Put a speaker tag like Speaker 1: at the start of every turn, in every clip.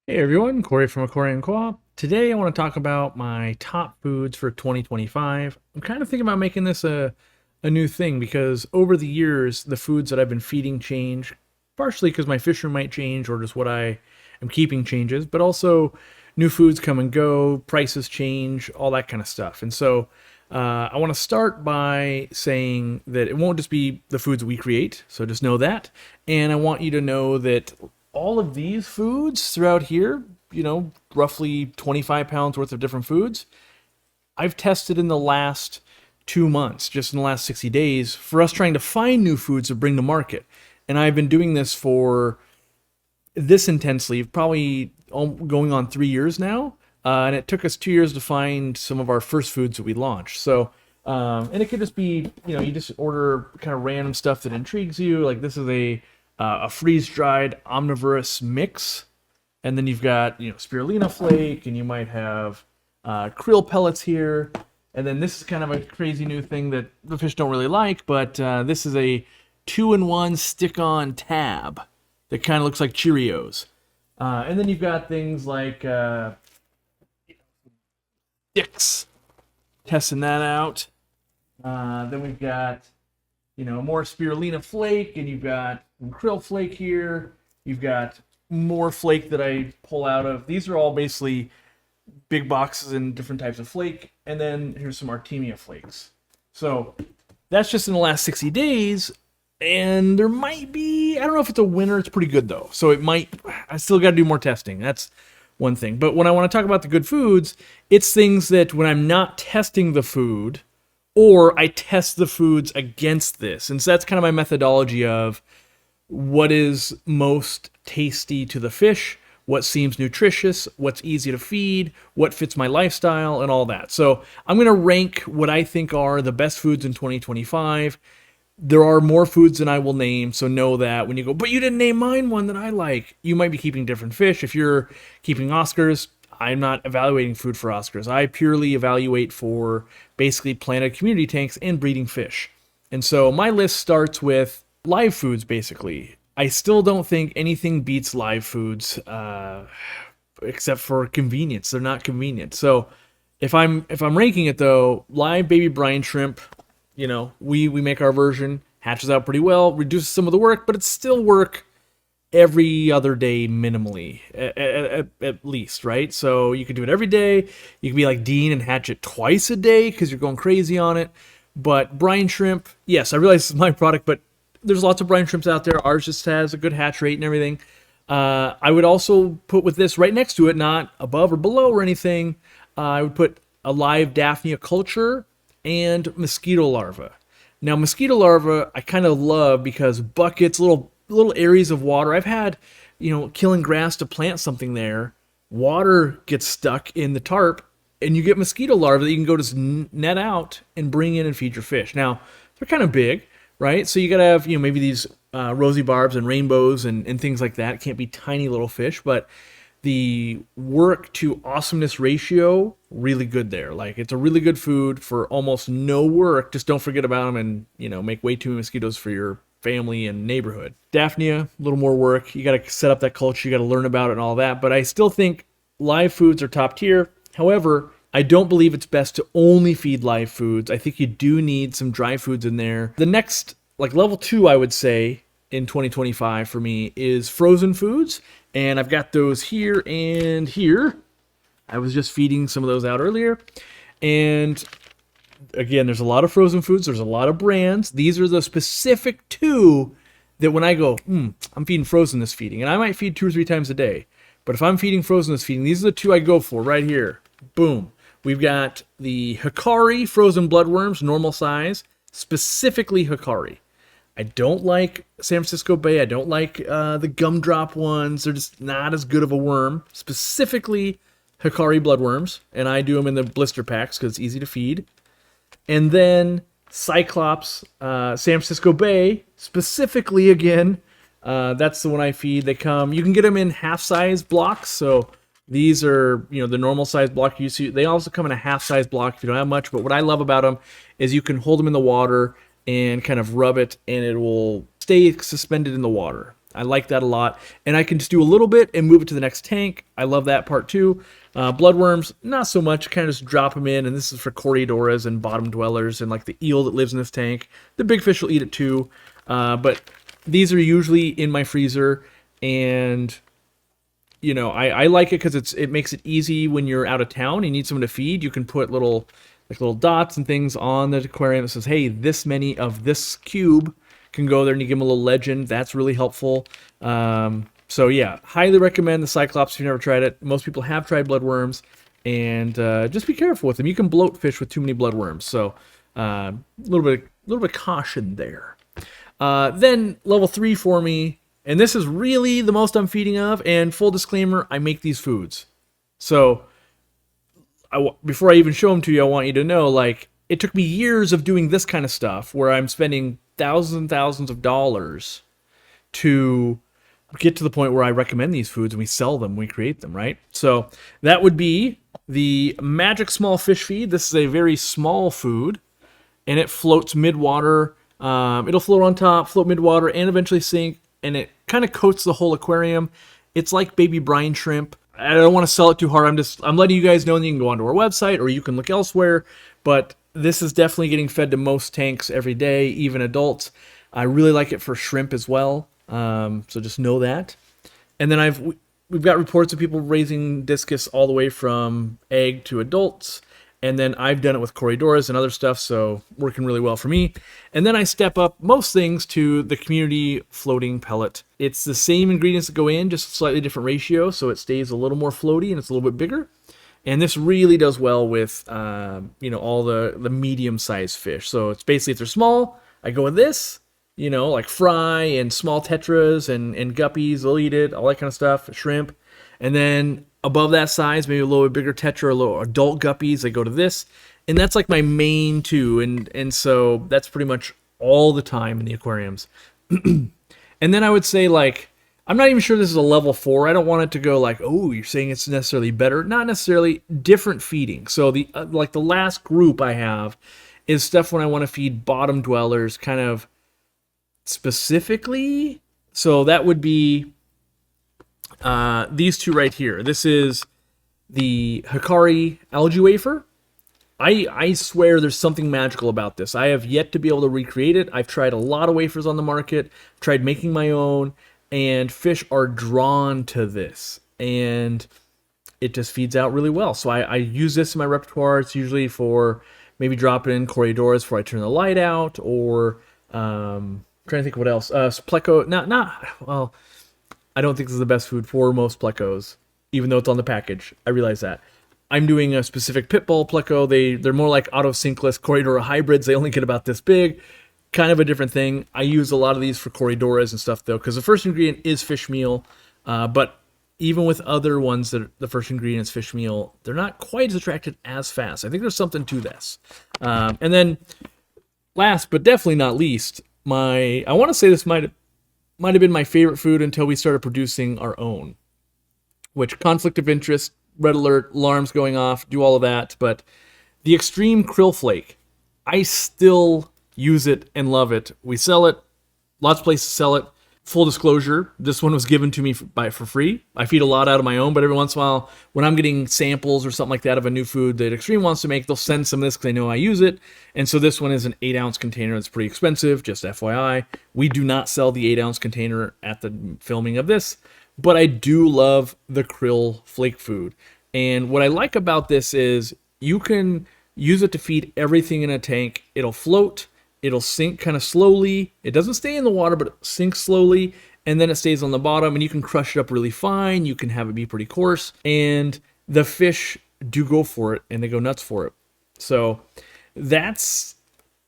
Speaker 1: Hey everyone, Corey from Aquarium Co-op. Today I want to talk about my top foods for 2025. I'm kind of thinking about making this a new thing because over the years, the foods that I've been feeding change, partially because my fish room might change or just what I am keeping changes, but also new foods come and go, prices change, all that kind of stuff. And so I want to start by saying that it won't just be the foods we create, so just know that. And I want you to know that all of these foods throughout here, roughly 25 pounds worth of different foods, I've tested in the last 2 months, just in the last 60 days, for us trying to find new foods to bring to market. And I've been doing this for this intensely, probably going on 3 years now. And it took us 2 years to find some of our first foods that we launched. So, and it could just be, you just order kind of random stuff that intrigues you. Like this is a freeze-dried omnivorous mix, and then you've got spirulina flake, and you might have krill pellets here, and then this is kind of a crazy new thing that the fish don't really like, but this is a two-in-one stick-on tab that kind of looks like Cheerios, and then you've got things like sticks, testing that out. Then we've got more spirulina flake, and you've got some krill flake here. You've got more flake that I pull out of. These are all basically big boxes and different types of flake. And then here's some Artemia flakes. So that's just in the last 60 days. And there might be, I don't know if it's a winner. It's pretty good though. So I still got to do more testing. That's one thing. But when I want to talk about the good foods, it's things that when I'm not testing the food, or I test the foods against this. And so that's kind of my methodology of what is most tasty to the fish, what seems nutritious, what's easy to feed, what fits my lifestyle, and all that. So I'm going to rank what I think are the best foods in 2025. There are more foods than I will name, so know that when you go, but you didn't name mine one that I like. You might be keeping different fish. If you're keeping Oscars, I'm not evaluating food for Oscars. I purely evaluate for basically planted community tanks and breeding fish. And so my list starts with live foods, basically. I still don't think anything beats live foods, except for convenience. They're not convenient. So if I'm ranking it though, live baby brine shrimp, we make our version, hatches out pretty well, reduces some of the work, but it's still work every other day minimally, at least, right? So you could do it every day. You could be like Dean and hatch it twice a day because you're going crazy on it. But brine shrimp, yes, I realize this is my product, but there's lots of brine shrimps out there. Ours just has a good hatch rate and everything. I would also put with this right next to it, not above or below or anything, I would put a live Daphnia culture and mosquito larvae. Now, mosquito larvae I kind of love because buckets, little areas of water. I've had, killing grass to plant something there. Water gets stuck in the tarp, and you get mosquito larvae that you can go just net out and bring in and feed your fish. Now, they're kind of big, right? So you got to have, maybe these rosy barbs and rainbows and things like that. It can't be tiny little fish, but the work to awesomeness ratio, really good there. Like, it's a really good food for almost no work. Just don't forget about them and, make way too many mosquitoes for your family and neighborhood. Daphnia, a little more work. You got to set up that culture. You got to learn about it and all that. But I still think live foods are top tier. However, I don't believe it's best to only feed live foods. I think you do need some dry foods in there. The next, like level 2, I would say, in 2025 for me is frozen foods. And I've got those here and here. I was just feeding some of those out earlier. And again, there's a lot of frozen foods. There's a lot of brands. These are the specific two that when I go, I'm feeding frozen this feeding. And I might feed 2 or 3 times a day. But if I'm feeding frozen this feeding, these are the two I go for right here. Boom. We've got the Hikari frozen bloodworms, normal size, specifically Hikari. I don't like San Francisco Bay. I don't like the gumdrop ones. They're just not as good of a worm. Specifically Hikari bloodworms. And I do them in the blister packs because it's easy to feed. And then Cyclops, San Francisco Bay, specifically again, that's the one I feed. They come, you can get them in half-size blocks. So these are, the normal size block you see. They also come in a half-size block if you don't have much. But what I love about them is you can hold them in the water and kind of rub it, and it will stay suspended in the water. I like that a lot. And I can just do a little bit and move it to the next tank. I love that part too. Bloodworms, not so much. Kind of just drop them in, and this is for Coriodoras and bottom dwellers and like the eel that lives in this tank. The big fish will eat it too. But these are usually in my freezer, and you know, I like it because it makes it easy when you're out of town. You need someone to feed. You can put little dots and things on the aquarium that says, hey, this many of this cube can go there, and you give them a little legend. That's really helpful. So yeah, highly recommend the Cyclops if you've never tried it. Most people have tried bloodworms, and just be careful with them. You can bloat fish with too many bloodworms, so a little bit of caution there. Then level 3 for me, and this is really the most I'm feeding of. And full disclaimer, I make these foods, so before I even show them to you, I want you to know, like, it took me years of doing this kind of stuff where I'm spending thousands and thousands of dollars to get to the point where I recommend these foods and we sell them, we create them, right? So that would be the Magic Small Fish Feed. This is a very small food, and it floats mid-water. It'll float on top, float mid-water, and eventually sink, and it kind of coats the whole aquarium. It's like baby brine shrimp. I don't want to sell it too hard. I'm letting you guys know that you can go onto our website or you can look elsewhere, but this is definitely getting fed to most tanks every day, even adults. I really like it for shrimp as well, so just know that. And then we've got reports of people raising discus all the way from egg to adults, and then I've done it with Coriodoras and other stuff, so working really well for me. And then I step up most things to the community floating pellet. It's the same ingredients that go in, just a slightly different ratio, so it stays a little more floaty and it's a little bit bigger. And this really does well with, all the medium-sized fish. So it's basically, if they're small, I go with this, like fry and small tetras and guppies, they'll eat it, all that kind of stuff, shrimp. And then above that size, maybe a little bit bigger tetra, a little adult guppies, they go to this. And that's like my main two. And so that's pretty much all the time in the aquariums. And then I would say, like, I'm not even sure this is a level 4. I don't want it to go like, oh, you're saying it's necessarily better. Not necessarily. Different feeding. So the last group I have is stuff when I want to feed bottom dwellers kind of specifically. So that would be these two right here. This is the Hikari algae wafer. I swear there's something magical about this. I have yet to be able to recreate it. I've tried a lot of wafers on the market, tried making my own, and fish are drawn to this. And it just feeds out really well. So I use this in my repertoire. It's usually for maybe dropping in Coriodoras before I turn the light out, or trying to think of what else. Pleco, well, I don't think this is the best food for most plecos, even though it's on the package. I realize that. I'm doing a specific pit bull pleco. They're more like autocinkless Corridora hybrids. They only get about this big. Kind of a different thing. I use a lot of these for Corridoras and stuff, though, because the first ingredient is fish meal. But even with other ones that the first ingredient is fish meal, they're not quite as attracted as fast. I think there's something to this. And then last, but definitely not least, I want to say this might have been my favorite food until we started producing our own, which conflict of interest, red alert, alarms going off, do all of that. But the extreme krill flake, I still use it and love it. We sell it. Lots of places sell it. Full disclosure, this one was given to me for free. I feed a lot out of my own, but every once in a while, when I'm getting samples or something like that of a new food that Extreme wants to make, they'll send some of this because they know I use it. And so this one is an 8-ounce container. It's pretty expensive, just FYI. We do not sell the 8-ounce container at the filming of this, but I do love the krill flake food. And what I like about this is you can use it to feed everything in a tank. It'll float. It'll sink kind of slowly. It doesn't stay in the water, but it sinks slowly, and then it stays on the bottom, and you can crush it up really fine. You can have it be pretty coarse, and the fish do go for it, and they go nuts for it. So that's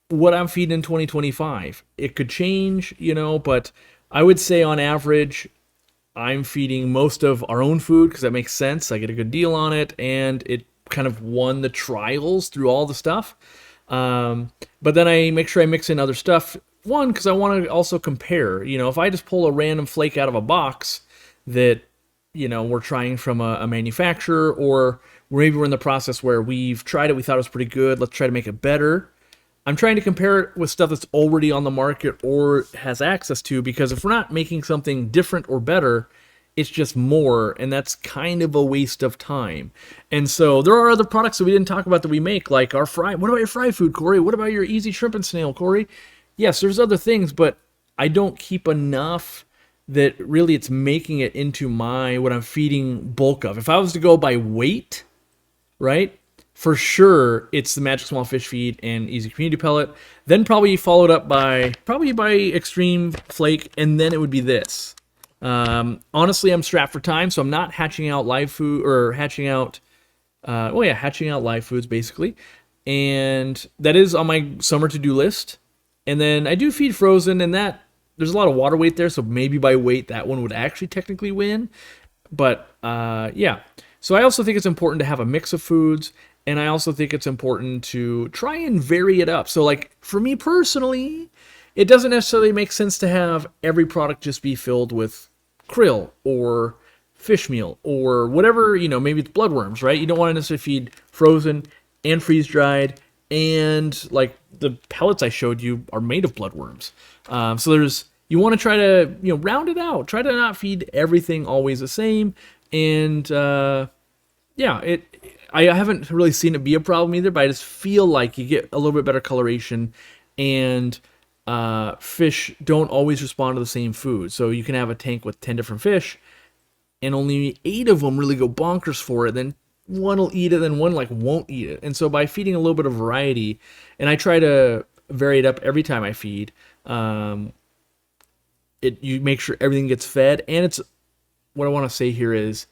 Speaker 1: what I'm feeding in 2025. It could change, but I would say on average, I'm feeding most of our own food because that makes sense. I get a good deal on it, and it kind of won the trials through all the stuff. But then I make sure I mix in other stuff. One, because I want to also compare. If I just pull a random flake out of a box that, we're trying from a manufacturer, or maybe we're in the process where we've tried it, we thought it was pretty good, let's try to make it better. I'm trying to compare it with stuff that's already on the market or has access to, because if we're not making something different or better, it's just more, and that's kind of a waste of time. And so there are other products that we didn't talk about that we make, like our fry. What about your fry food, Corey? What about your easy shrimp and snail, Corey? Yes, there's other things, but I don't keep enough that really it's making it into my what I'm feeding bulk of. If I was to go by weight, right? For sure, it's the Magic Small Fish Feed and Easy Community Pellet. Then probably followed up by Extreme Flake, and then it would be this. Honestly, I'm strapped for time, so I'm not hatching out live food or hatching out. Hatching out live foods basically, and that is on my summer to-do list. And then I do feed frozen, and that there's a lot of water weight there, so maybe by weight that one would actually technically win. But yeah. So I also think it's important to have a mix of foods, and I also think it's important to try and vary it up. So like for me personally, it doesn't necessarily make sense to have every product just be filled with krill or fish meal or whatever, maybe it's bloodworms, right? You don't want to necessarily feed frozen and freeze-dried, and like the pellets I showed you are made of bloodworms. You want to try to, round it out. Try to not feed everything always the same. And I haven't really seen it be a problem either, but I just feel like you get a little bit better coloration, and fish don't always respond to the same food. So you can have a tank with 10 different fish, and only 8 of them really go bonkers for it. Then one will eat it, then one won't eat it. And so by feeding a little bit of variety, and I try to vary it up every time I feed, you make sure everything gets fed, and it's what I want to say here is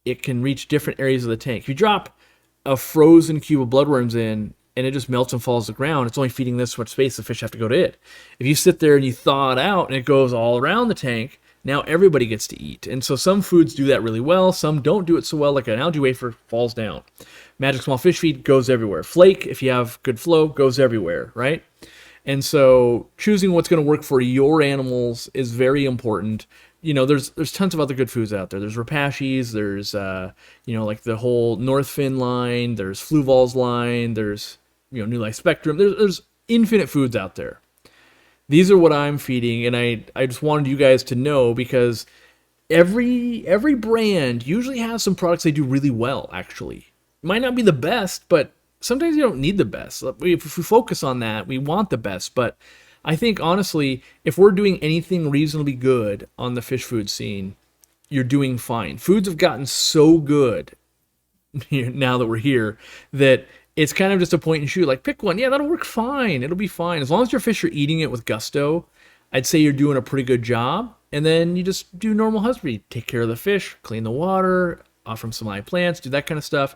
Speaker 1: it can reach different areas of the tank. If you drop a frozen cube of bloodworms in and it just melts and falls to the ground, it's only feeding this much space, the fish have to go to it. If you sit there and you thaw it out and it goes all around the tank, now everybody gets to eat. And so some foods do that really well, some don't do it so well, like an algae wafer falls down. Magic Small Fish Feed goes everywhere. Flake, if you have good flow, goes everywhere, right? And so choosing what's going to work for your animals is very important. There's tons of other good foods out there. There's Rapashis, there's like the whole Northfin line, there's Fluval's line, there's New Life Spectrum. There's infinite foods out there. These are what I'm feeding, and I just wanted you guys to know, because every brand usually has some products they do really well, actually. Might not be the best, but sometimes you don't need the best. If we focus on that, we want the best. But I think, honestly, if we're doing anything reasonably good on the fish food scene, you're doing fine. Foods have gotten so good now that we're here that it's kind of just a point and shoot. Like, pick one. Yeah, that'll work fine. It'll be fine. As long as your fish are eating it with gusto, I'd say you're doing a pretty good job. And then you just do normal husbandry. Take care of the fish, clean the water, offer them some live plants, do that kind of stuff,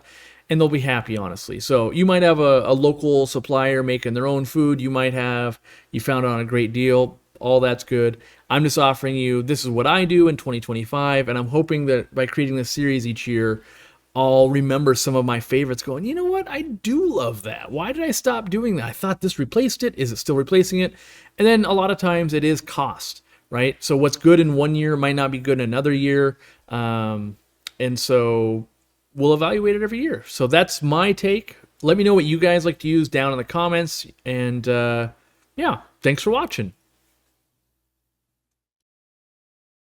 Speaker 1: and they'll be happy, honestly. So you might have a local supplier making their own food. You found it on a great deal. All that's good. I'm just offering you, this is what I do in 2025, and I'm hoping that by creating this series each year, I'll remember some of my favorites going, you know what, I do love that. Why did I stop doing that? I thought this replaced it. Is it still replacing it? And then a lot of times it is cost, right? So what's good in one year might not be good in another year. And so we'll evaluate it every year. So that's my take. Let me know what you guys like to use down in the comments. And yeah, thanks for watching.